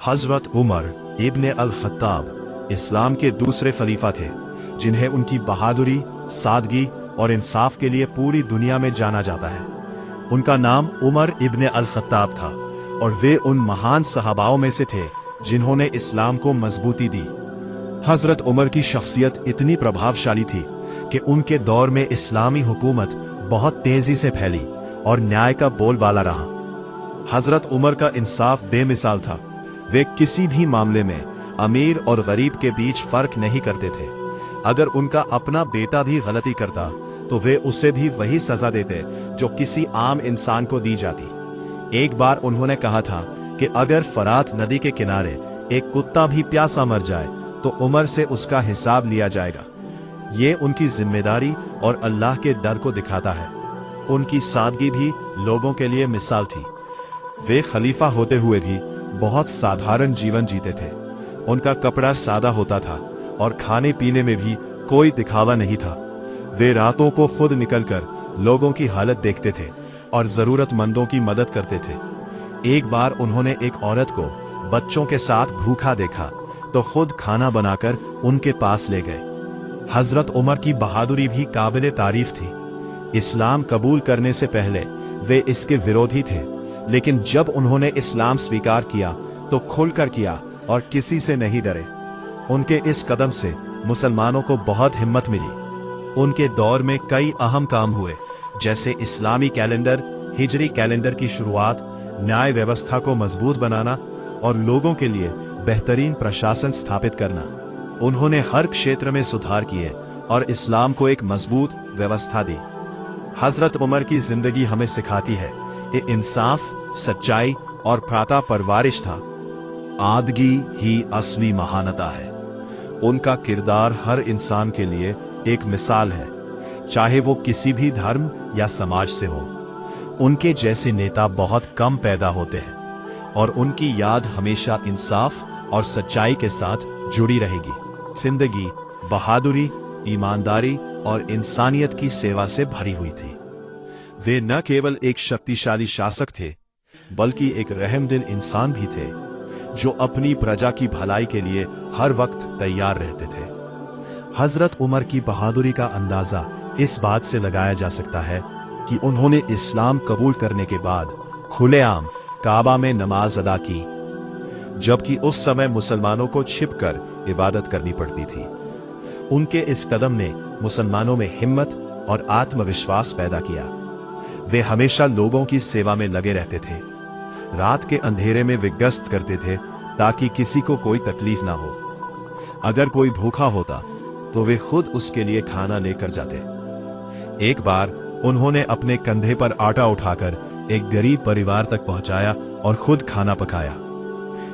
हजरत उमर इब्ने अल-खत्ताब इस्लाम के दूसरे खलीफा थे, जिन्हें उनकी बहादुरी, सादगी और इंसाफ के लिए पूरी दुनिया में जाना जाता है। उनका नाम उमर इब्ने अल-खत्ताब था और वे उन महान सहाबाओं में से थे जिन्होंने इस्लाम को मजबूती दी। हजरत उमर की शख्सियत इतनी प्रभावशाली थी कि उनके दौर में इस्लामी हुकूमत बहुत तेजी से फैली और न्याय का बोलबाला रहा। हजरत उमर का इंसाफ बेमिसाल था। वे किसी भी मामले में अमीर और गरीब के बीच फर्क नहीं करते थे। अगर उनका अपना बेटा भी गलती करता तो वे उसे भी वही सजा देते जो किसी आम इंसान को दी जाती। एक बार उन्होंने कहा था कि अगर फरात नदी के किनारे एक कुत्ता भी प्यासा मर जाए तो उमर से उसका हिसाब लिया जाएगा। ये उनकी जिम्मेदारी और अल्लाह के डर को दिखाता है। उनकी सादगी भी लोगों के लिए मिसाल थी। वे खलीफा होते हुए भी बहुत साधारण जीवन जीते थे। उनका कपड़ा सादा होता था और खाने पीने में भी कोई दिखावा नहीं था। वे रातों को खुद निकलकर लोगों की हालत देखते थे और जरूरतमंदों की मदद करते थे। एक बार उन्होंने एक औरत को बच्चों के साथ भूखा देखा तो खुद खाना बनाकर उनके पास ले गए। हजरत उमर की बहादुरी भी काबिले तारीफ थी। इस्लाम कबूल करने से पहले वे इसके विरोधी थे, लेकिन जब उन्होंने इस्लाम स्वीकार किया तो खुलकर किया और किसी से नहीं डरे। उनके इस कदम से मुसलमानों को बहुत हिम्मत मिली। उनके दौर में कई अहम काम हुए, जैसे इस्लामी कैलेंडर, हिजरी कैलेंडर की शुरुआत, न्याय व्यवस्था को मजबूत बनाना और लोगों के लिए बेहतरीन प्रशासन स्थापित करना। उन्होंने हर क्षेत्र में सुधार किए और इस्लाम को एक मजबूत व्यवस्था दी। हजरत उमर की जिंदगी हमें सिखाती है कि इंसाफ, सच्चाई और प्राता परवारिश था। आदगी ही असली महानता है। उनका किरदार हर इंसान के लिए एक मिसाल है, चाहे वो किसी भी धर्म या समाज से हो। उनके जैसे नेता बहुत कम पैदा होते हैं और उनकी याद हमेशा इंसाफ और सच्चाई के साथ जुड़ी रहेगी। जिंदगी बहादुरी, ईमानदारी और इंसानियत की सेवा से भरी हुई थी। वे न केवल एक शक्तिशाली शासक थे, बल्कि एक रहमदिल इंसान भी थे, जो अपनी प्रजा की भलाई के लिए हर वक्त तैयार रहते थे। हजरत उमर की बहादुरी का अंदाजा इस बात से लगाया जा सकता है कि उन्होंने इस्लाम कबूल करने के बाद खुलेआम काबा में नमाज अदा की, जबकि उस समय मुसलमानों को छिपकर इबादत करनी पड़ती थी। उनके इस कदम ने मुसलमानों में हिम्मत और आत्मविश्वास पैदा किया। वे हमेशा लोगों की सेवा में लगे रहते थे। रात के अंधेरे में वे गश्त करते थे ताकि किसी को कोई तकलीफ ना हो। अगर कोई भूखा होता तो वे खुद उसके लिए खाना लेकर जाते। एक बार उन्होंने अपने कंधे पर आटा उठाकर एक गरीब परिवार तक पहुंचाया और खुद खाना पकाया।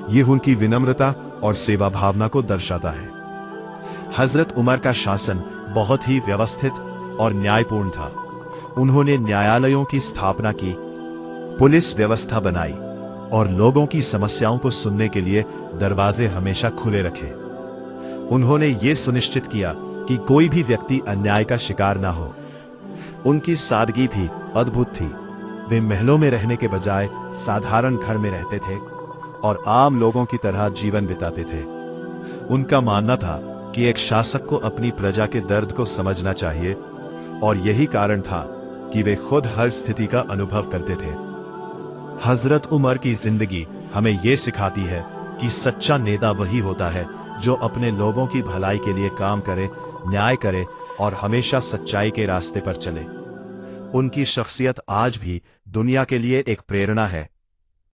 ये उनकी विनम्रता और सेवा भावना को दर्शाता है। हजरत उमर का शासन बहुत ही व्यवस्थित और न्यायपूर्ण था। उन्होंने न्यायालयों की स्थापना की, पुलिस व्यवस्था बनाई और लोगों की समस्याओं को सुनने के लिए दरवाजे हमेशा खुले रखे। उन्होंने ये सुनिश्चित किया कि कोई भी व्यक्ति अन्याय का शिकार ना हो। उनकी सादगी भी अद्भुत थी। वे महलों में रहने के बजाय साधारण घर में रहते थे और आम लोगों की तरह जीवन बिताते थे। उनका मानना था कि एक शासक को अपनी प्रजा के दर्द को समझना चाहिए और यही कारण था कि वे खुद हर स्थिति का अनुभव करते थे। हजरत उमर की जिंदगी हमें यह सिखाती है कि सच्चा नेता वही होता है जो अपने लोगों की भलाई के लिए काम करे, न्याय करे और हमेशा सच्चाई के रास्ते पर चले। उनकी शख्सियत आज भी दुनिया के लिए एक प्रेरणा है।